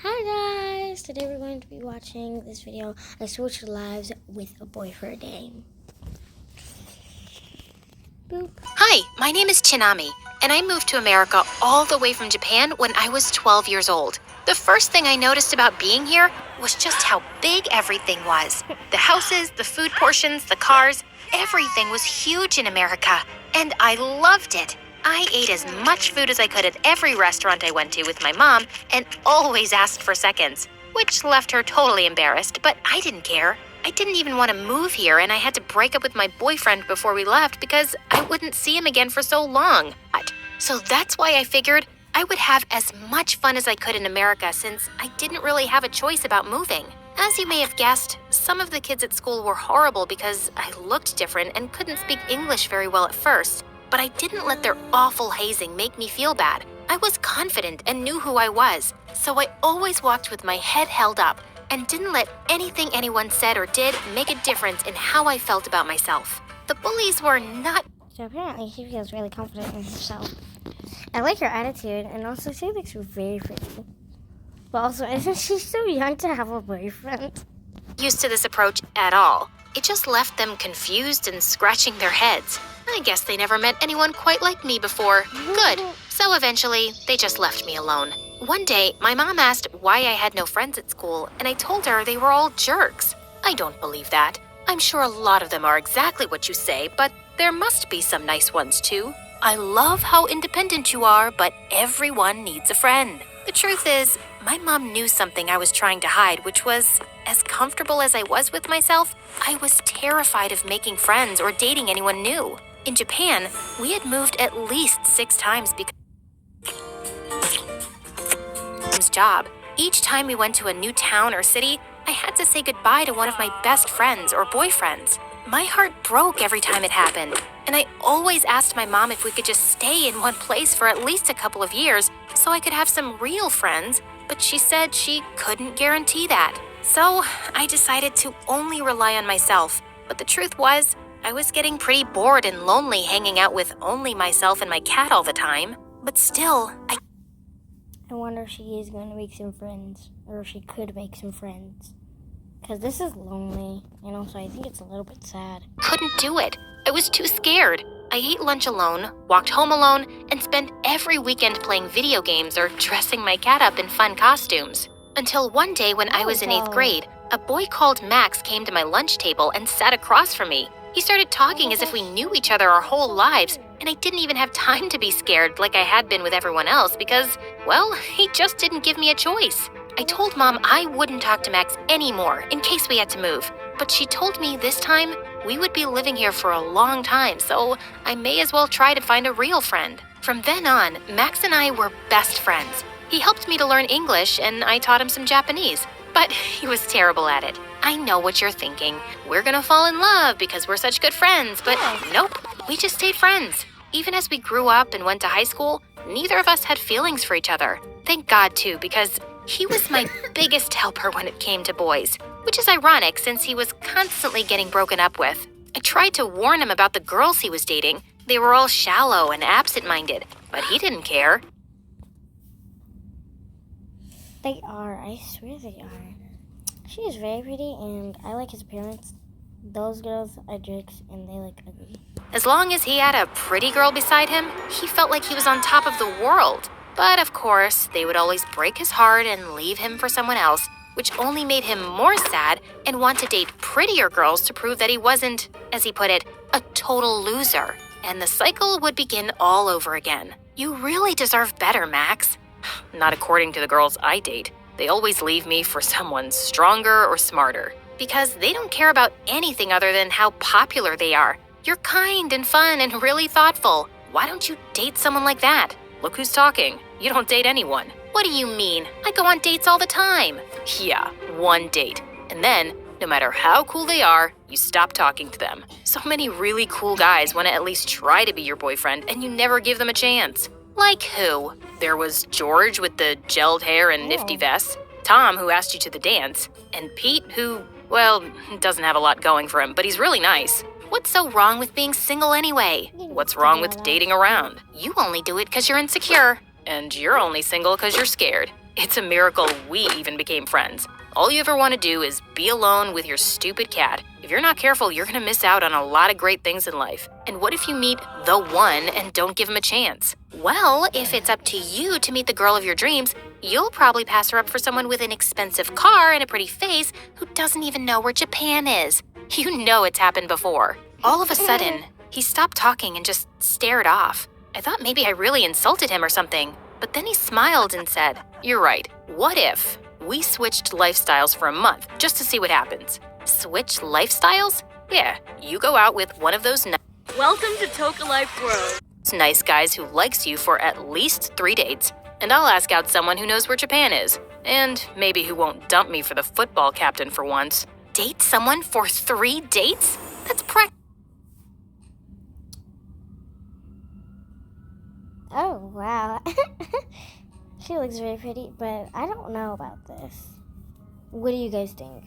Hi guys! Today we're going to be watching this video, I Switched Lives with a Boy for a Day. Boop. Hi, my name is Chinami, and I moved to America all the way from Japan when I was 12 years old. The first thing I noticed about being here was just how big everything was. The houses, the food portions, the cars, everything was huge in America, and I loved it. I ate as much food as I could at every restaurant I went to with my mom and always asked for seconds, which left her totally embarrassed, but I didn't care. I didn't even want to move here, and I had to break up with my boyfriend before we left because I wouldn't see him again for so long. So that's why I figured I would have as much fun as I could in America since I didn't really have a choice about moving. As you may have guessed, some of the kids at school were horrible because I looked different and couldn't speak English very well at first. But I didn't let their awful hazing make me feel bad. I was confident and knew who I was, so I always walked with my head held up and didn't let anything anyone said or did make a difference in how I felt about myself. The bullies were not... So apparently she feels really confident in herself. I like her attitude, and also she looks very pretty. But also, isn't she so young to have a boyfriend? Used to this approach at all. It just left them confused and scratching their heads. I guess they never met anyone quite like me before. Good. So eventually, they just left me alone. One day, my mom asked why I had no friends at school, and I told her they were all jerks. I don't believe that. I'm sure a lot of them are exactly what you say, but there must be some nice ones too. I love how independent you are, but everyone needs a friend. The truth is, my mom knew something I was trying to hide, which was, as comfortable as I was with myself, I was terrified of making friends or dating anyone new. In Japan, we had moved at least 6 times because job. Each time we went to a new town or city, I had to say goodbye to one of my best friends or boyfriends. My heart broke every time it happened, and I always asked my mom if we could just stay in one place for at least a couple of years so I could have some real friends, but she said she couldn't guarantee that. So I decided to only rely on myself, but the truth was, I was getting pretty bored and lonely hanging out with only myself and my cat all the time. But still, I wonder if she is going to make some friends, or if she could make some friends. Because this is lonely, and also I think it's a little bit sad. Couldn't do it. I was too scared. I ate lunch alone, walked home alone, and spent every weekend playing video games or dressing my cat up in fun costumes. Until one day when I was in 8th grade, a boy called Max came to my lunch table and sat across from me. He started talking as if we knew each other our whole lives, and I didn't even have time to be scared like I had been with everyone else because, well, he just didn't give me a choice. I told Mom I wouldn't talk to Max anymore in case we had to move, but she told me this time we would be living here for a long time, so I may as well try to find a real friend. From then on, Max and I were best friends. He helped me to learn English, and I taught him some Japanese, but he was terrible at it. I know what you're thinking. We're gonna fall in love because we're such good friends, but nope, we just stayed friends. Even as we grew up and went to high school, neither of us had feelings for each other. Thank God, too, because he was my biggest helper when it came to boys, which is ironic since he was constantly getting broken up with. I tried to warn him about the girls he was dating. They were all shallow and absent-minded, but he didn't care. They are, I swear they are. She is very pretty, and I like his appearance. Those girls are jerks, and they look ugly. As long as he had a pretty girl beside him, he felt like he was on top of the world. But of course, they would always break his heart and leave him for someone else, which only made him more sad and want to date prettier girls to prove that he wasn't, as he put it, a total loser. And the cycle would begin all over again. You really deserve better, Max. Not according to the girls I date. They always leave me for someone stronger or smarter because they don't care about anything other than how popular they are. You're kind and fun and really thoughtful. Why don't you date someone like that? Look who's talking. You don't date anyone. What do you mean? I go on dates all the time. Yeah, one date. And then, no matter how cool they are, you stop talking to them. So many really cool guys want to at least try to be your boyfriend, and you never give them a chance. Like who? There was George with the gelled hair and nifty vest, Tom who asked you to the dance, and Pete who, well, doesn't have a lot going for him, but he's really nice. What's so wrong with being single anyway? What's wrong with dating around? You only do it because you're insecure. And you're only single because you're scared. It's a miracle we even became friends. All you ever want to do is be alone with your stupid cat. If you're not careful, you're gonna miss out on a lot of great things in life. And what if you meet the one and don't give him a chance? Well, if it's up to you to meet the girl of your dreams, you'll probably pass her up for someone with an expensive car and a pretty face who doesn't even know where Japan is. You know it's happened before. All of a sudden, he stopped talking and just stared off. I thought maybe I really insulted him or something. But then he smiled and said, "You're right. What if we switched lifestyles for a month just to see what happens?" Switch lifestyles? Yeah, you go out with one of those Welcome to Toka Life World. nice guys who likes you for at least 3 dates, and I'll ask out someone who knows where Japan is, and maybe who won't dump me for the football captain for once. Date someone for 3 dates? That's Oh, wow. She looks very pretty, but I don't know about this. What do you guys think?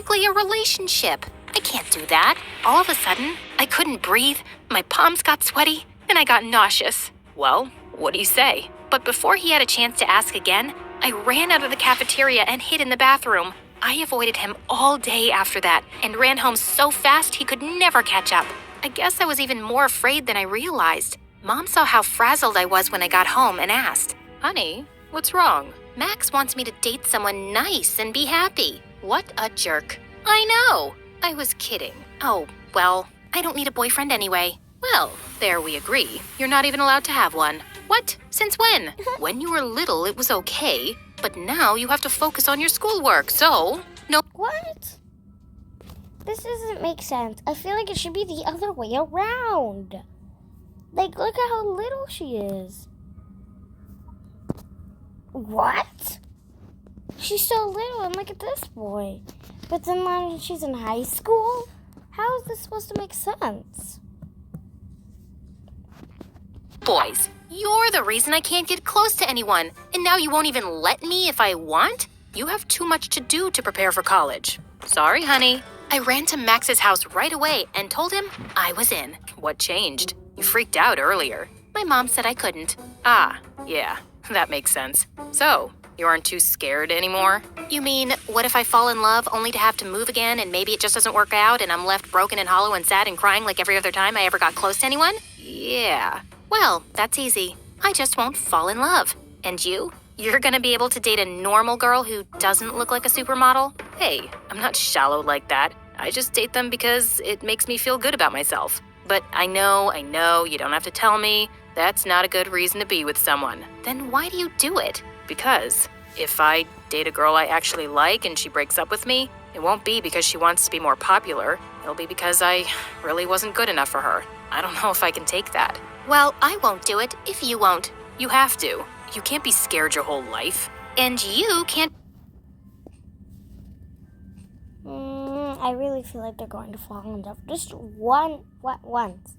practically a relationship. I can't do that. All of a sudden, I couldn't breathe, my palms got sweaty, and I got nauseous. Well, what do you say? But before he had a chance to ask again, I ran out of the cafeteria and hid in the bathroom. I avoided him all day after that and ran home so fast he could never catch up. I guess I was even more afraid than I realized. Mom saw how frazzled I was when I got home and asked, "Honey, what's wrong?" "Max wants me to date someone nice and be happy." What a jerk. I know. I was kidding. Oh, well, I don't need a boyfriend anyway. Well, there we agree. You're not even allowed to have one. What? Since when? When you were little, it was okay, but now you have to focus on your schoolwork, so no. What? This doesn't make sense. I feel like it should be the other way around. Like, look at how little she is. What? She's so little, and look at this boy. But then when she's in high school? How is this supposed to make sense? Boys, you're the reason I can't get close to anyone, and now you won't even let me if I want? You have too much to do to prepare for college. Sorry, honey. I ran to Max's house right away and told him I was in. What changed? You freaked out earlier. My mom said I couldn't. Ah, yeah, that makes sense. So, you aren't too scared anymore? You mean, what if I fall in love only to have to move again and maybe it just doesn't work out and I'm left broken and hollow and sad and crying like every other time I ever got close to anyone? Yeah. Well, that's easy. I just won't fall in love. And you? You're gonna be able to date a normal girl who doesn't look like a supermodel? Hey, I'm not shallow like that. I just date them because it makes me feel good about myself. But I know, you don't have to tell me. That's not a good reason to be with someone. Then why do you do it? Because if I date a girl I actually like and she breaks up with me, it won't be because she wants to be more popular. It'll be because I really wasn't good enough for her. I don't know if I can take that. Well, I won't do it if you won't. You have to. You can't be scared your whole life. And you can't. I really feel like they're going to fall in love. Just once.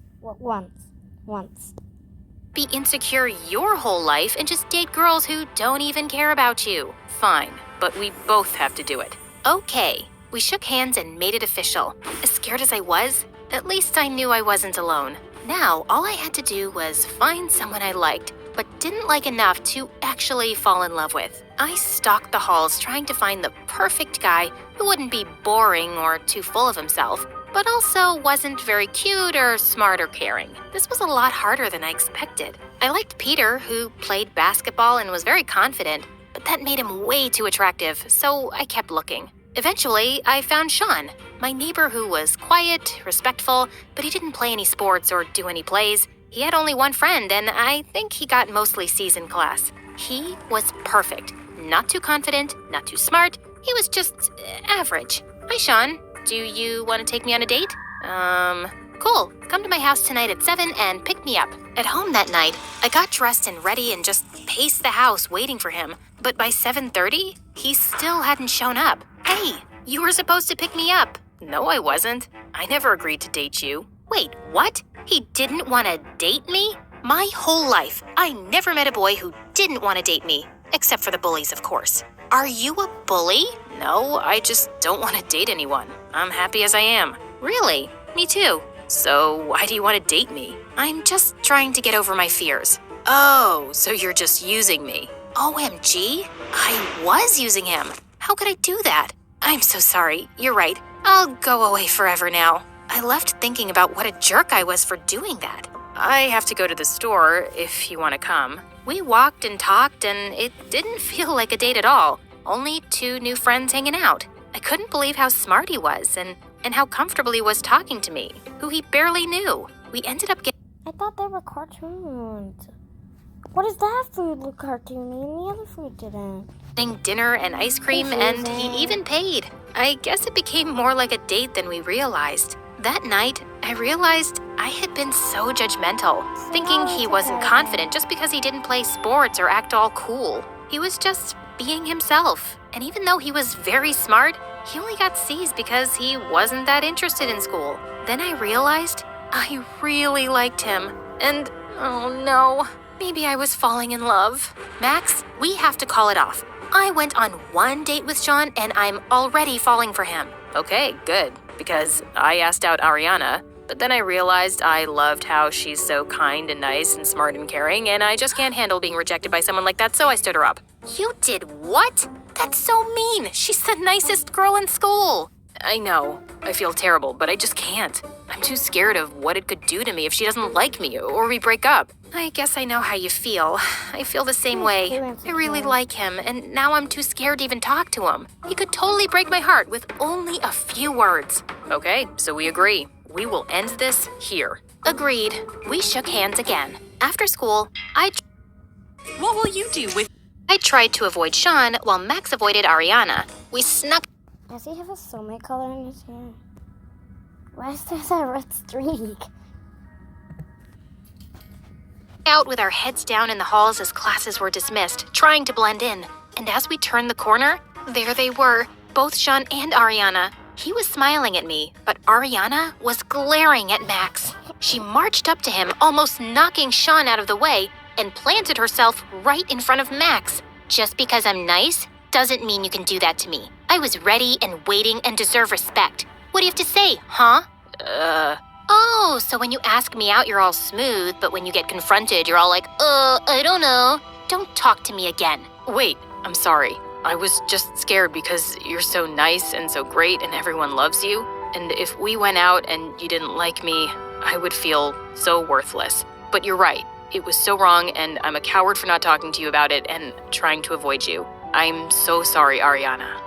Be insecure your whole life and just date girls who don't even care about you. Fine, but we both have to do it. Okay. We shook hands and made it official. As scared as I was, at least I knew I wasn't alone. Now, all I had to do was find someone I liked, but didn't like enough to actually fall in love with. I stalked the halls trying to find the perfect guy who wouldn't be boring or too full of himself, but also wasn't very cute or smart or caring. This was a lot harder than I expected. I liked Peter, who played basketball and was very confident, but that made him way too attractive, so I kept looking. Eventually, I found Sean, my neighbor who was quiet, respectful, but he didn't play any sports or do any plays. He had only one friend, and I think he got mostly C's in class. He was perfect. Not too confident, not too smart. He was just average. Hi, Sean. Do you want to take me on a date? Cool. Come to my house tonight at 7 and pick me up. At home that night, I got dressed and ready and just paced the house waiting for him. But by 7:30, he still hadn't shown up. Hey, you were supposed to pick me up. No, I wasn't. I never agreed to date you. Wait, what? He didn't want to date me? My whole life, I never met a boy who didn't want to date me. Except for the bullies, of course. Are you a bully? No, I just don't want to date anyone. I'm happy as I am. Really? Me too. So why do you want to date me? I'm just trying to get over my fears. Oh, so you're just using me. OMG, I was using him. How could I do that? I'm so sorry. You're right. I'll go away forever now. I left thinking about what a jerk I was for doing that. I have to go to the store if you want to come. We walked and talked, and it didn't feel like a date at all. Only 2 new friends hanging out. I couldn't believe how smart he was and how comfortable he was talking to me, who he barely knew. We ended up getting... I thought they were cartoons. What does that food look cartoony and the other food didn't? dinner and ice cream, and he even paid. I guess it became more like a date than we realized. That night, I realized I had been so judgmental, thinking he wasn't confident just because he didn't play sports or act all cool. He was just being himself. And even though he was very smart, he only got C's because he wasn't that interested in school. Then I realized I really liked him. And, oh no, maybe I was falling in love. Max, we have to call it off. I went on 1 date with Sean and I'm already falling for him. Okay, good, because I asked out Ariana, but then I realized I loved how she's so kind and nice and smart and caring, and I just can't handle being rejected by someone like that, so I stood her up. You did what? That's so mean. She's the nicest girl in school. I know. I feel terrible, but I just can't. I'm too scared of what it could do to me if she doesn't like me or we break up. I guess I know how you feel. I feel the same way. I really like him, and now I'm too scared to even talk to him. He could totally break my heart with only a few words. Okay, so we agree. We will end this here. Agreed. We shook hands again. After school, What will you do with... I tried to avoid Sean while Max avoided Ariana. We snuck Does he have a soulmate color in his hair? Why is there that red streak? out with our heads down in the halls as classes were dismissed, trying to blend in. And as we turned the corner, there they were, both Sean and Ariana. He was smiling at me, but Ariana was glaring at Max. She marched up to him, almost knocking Sean out of the way, and planted herself right in front of Max. Just because I'm nice doesn't mean you can do that to me. I was ready and waiting and deserve respect. What do you have to say, huh? Oh, so when you ask me out, you're all smooth, but when you get confronted, you're all like, I don't know. Don't talk to me again. Wait, I'm sorry. I was just scared because you're so nice and so great and everyone loves you. And if we went out and you didn't like me, I would feel so worthless. But you're right. It was so wrong, and I'm a coward for not talking to you about it and trying to avoid you. I'm so sorry, Ariana.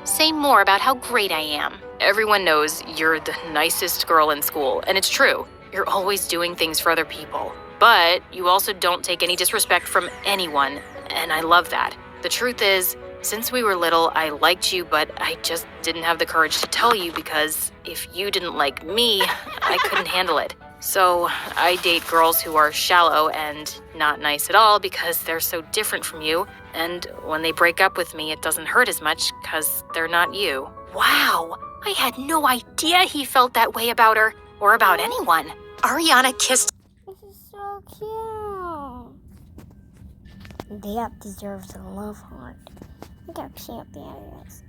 Say more about how great I am. Everyone knows you're the nicest girl in school, and it's true. You're always doing things for other people. But you also don't take any disrespect from anyone, and I love that. The truth is, since we were little, I liked you, but I just didn't have the courage to tell you because if you didn't like me, I couldn't handle it. So I date girls who are shallow and not nice at all because they're so different from you. And when they break up with me, it doesn't hurt as much because they're not you. Wow, I had no idea he felt that way about her or about anyone. Ariana kissed. This is so cute. That deserves a love heart. Look how cute that is.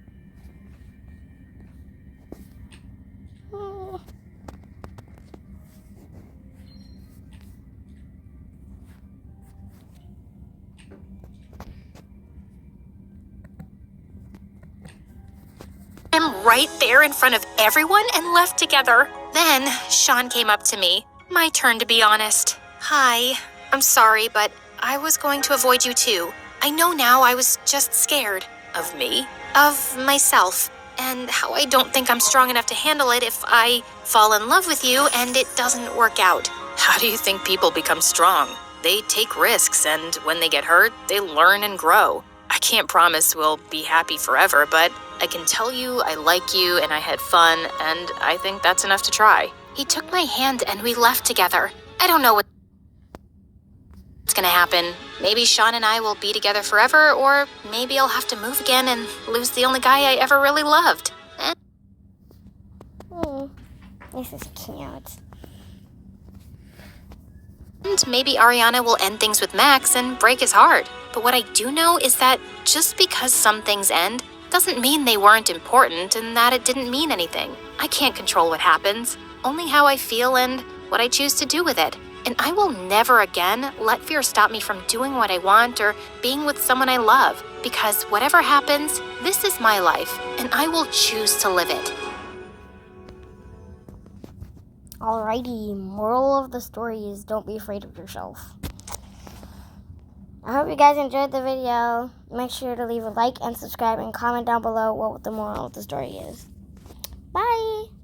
Him right there in front of everyone and left together. Then Sean came up to me. My turn to be honest. Hi, I'm sorry, but I was going to avoid you too. I know now I was just scared. Of me? Of myself. And how I don't think I'm strong enough to handle it if I fall in love with you and it doesn't work out. How do you think people become strong? They take risks, and when they get hurt, they learn and grow. I can't promise we'll be happy forever, but I can tell you I like you and I had fun, and I think that's enough to try. He took my hand and we left together. I don't know what's gonna happen. Maybe Sean and I will be together forever, or maybe I'll have to move again and lose the only guy I ever really loved. This is cute. And maybe Ariana will end things with Max and break his heart. But what I do know is that just because some things end doesn't mean they weren't important and that it didn't mean anything. I can't control what happens, only how I feel and what I choose to do with it. And I will never again let fear stop me from doing what I want or being with someone I love, because whatever happens, this is my life, and I will choose to live it. Alrighty, moral of the story is don't be afraid of yourself. I hope you guys enjoyed the video. Make sure to leave a like and subscribe and comment down below what the moral of the story is. Bye!